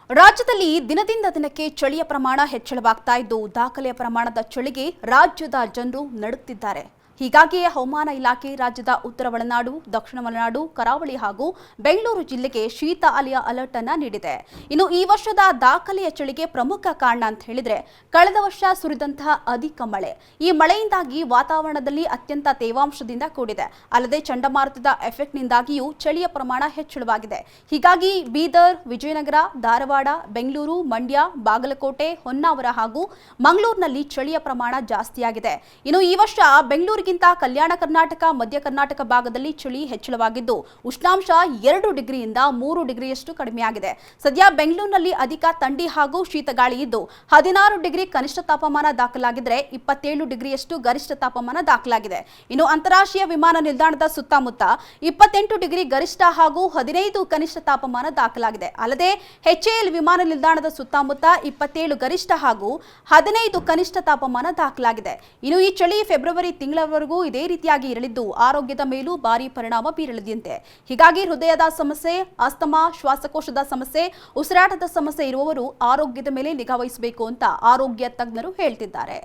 ರಾಜ್ಯದಲ್ಲಿ ದಿನದಿಂದ ದಿನಕ್ಕೆ ಚಳಿಯ ಪ್ರಮಾಣ ಹೆಚ್ಚಳವಾಗ್ತಾ ಇದ್ದು ದಾಖಲೆಯ ಪ್ರಮಾಣದ ಚಳಿಗೆ ರಾಜ್ಯದ ಜನರು ನಡುತ್ತಿದ್ದಾರೆ. ಹೀಗಾಗಿಯೇ ಹವಾಮಾನ ಇಲಾಖೆ ರಾಜ್ಯದ ಉತ್ತರ ಒಳನಾಡು, ದಕ್ಷಿಣ ಒಳನಾಡು, ಕರಾವಳಿ ಹಾಗೂ ಬೆಂಗಳೂರು ಜಿಲ್ಲೆಗೆ ಶೀತ ಅಲೆಯ ಅಲರ್ಟ್ ಅನ್ನು ನೀಡಿದೆ. ಇನ್ನು ಈ ವರ್ಷದ ದಾಖಲೆಯ ಚಳಿಗೆ ಪ್ರಮುಖ ಕಾರಣ ಅಂತ ಹೇಳಿದ್ರೆ ಕಳೆದ ವರ್ಷ ಸುರಿದಂತಹ ಅಧಿಕ ಮಳೆ. ಈ ಮಳೆಯಿಂದಾಗಿ ವಾತಾವರಣದಲ್ಲಿ ಅತ್ಯಂತ ತೇವಾಂಶದಿಂದ ಕೂಡಿದೆ. ಅಲ್ಲದೆ ಚಂಡಮಾರುತದ ಎಫೆಕ್ಟ್ನಿಂದಾಗಿಯೂ ಚಳಿಯ ಪ್ರಮಾಣ ಹೆಚ್ಚಳವಾಗಿದೆ. ಹೀಗಾಗಿ ಬೀದರ್, ವಿಜಯನಗರ, ಧಾರವಾಡ, ಬೆಂಗಳೂರು, ಮಂಡ್ಯ, ಬಾಗಲಕೋಟೆ, ಹೊನ್ನಾವರ ಹಾಗೂ ಮಂಗಳೂರಿನಲ್ಲಿ ಚಳಿಯ ಪ್ರಮಾಣ ಜಾಸ್ತಿಯಾಗಿದೆ. ಇನ್ನು ಈ ವರ್ಷ ಬೆಂಗಳೂರು ಕಲ್ಯಾಣ ಕರ್ನಾಟಕ, ಮಧ್ಯ ಕರ್ನಾಟಕ ಭಾಗದಲ್ಲಿ ಚಳಿ ಹೆಚ್ಚಳವಾಗಿದ್ದು ಉಷ್ಣಾಂಶ 2 ಡಿಗ್ರಿಯಿಂದ 3 ಡಿಗ್ರಿಯಷ್ಟು ಕಡಿಮೆಯಾಗಿದೆ. ಸದ್ಯ ಬೆಂಗಳೂರಿನಲ್ಲಿ ಅಧಿಕ ಥಂಡಿ ಹಾಗೂ ಶೀತಗಾಳಿ ಇದ್ದು 16 ಡಿಗ್ರಿ ಕನಿಷ್ಠ ತಾಪಮಾನ ದಾಖಲಾಗಿದ್ದರೆ 27 ಡಿಗ್ರಿಯಷ್ಟು ಗರಿಷ್ಠ ತಾಪಮಾನ ದಾಖಲಾಗಿದೆ. ಇನ್ನು ಅಂತಾರಾಷ್ಟ್ರೀಯ ವಿಮಾನ ನಿಲ್ದಾಣದ ಸುತ್ತಮುತ್ತ 28 ಡಿಗ್ರಿ ಗರಿಷ್ಠ ಹಾಗೂ 15 ಕನಿಷ್ಠ ತಾಪಮಾನ ದಾಖಲಾಗಿದೆ. ಅಲ್ಲದೆ HAL ವಿಮಾನ ನಿಲ್ದಾಣದ ಸುತ್ತಮುತ್ತ 27 ಗರಿಷ್ಠ ಹಾಗೂ 15 ಕನಿಷ್ಠ ತಾಪಮಾನ ದಾಖಲಾಗಿದೆ. ಇನ್ನು ಈ ಚಳಿ ಫೆಬ್ರವರಿ ತಿಂಗಳವರೆಗೂ ಇದೇ ರೀತಿಯಾಗಿ ಇರಲಿದ್ದು ಆರೋಗ್ಯದ ಮೇಲೂ ಭಾರಿ ಪರಿಣಾಮ ಬೀರಲಿದೆಯಂತೆ. ಹೀಗಾಗಿ ಹೃದಯದ ಸಮಸ್ಯೆ, ಅಸ್ತಮಾ, ಶ್ವಾಸಕೋಶದ ಸಮಸ್ಯೆ, ಉಸಿರಾಟದ ಸಮಸ್ಯೆ ಇರುವವರು ಆರೋಗ್ಯದ ಮೇಲೆ ನಿಗಾ ವಹಿಸಬೇಕು ಅಂತ ಆರೋಗ್ಯ ತಜ್ಞರು ಹೇಳ್ತಿದ್ದಾರೆ.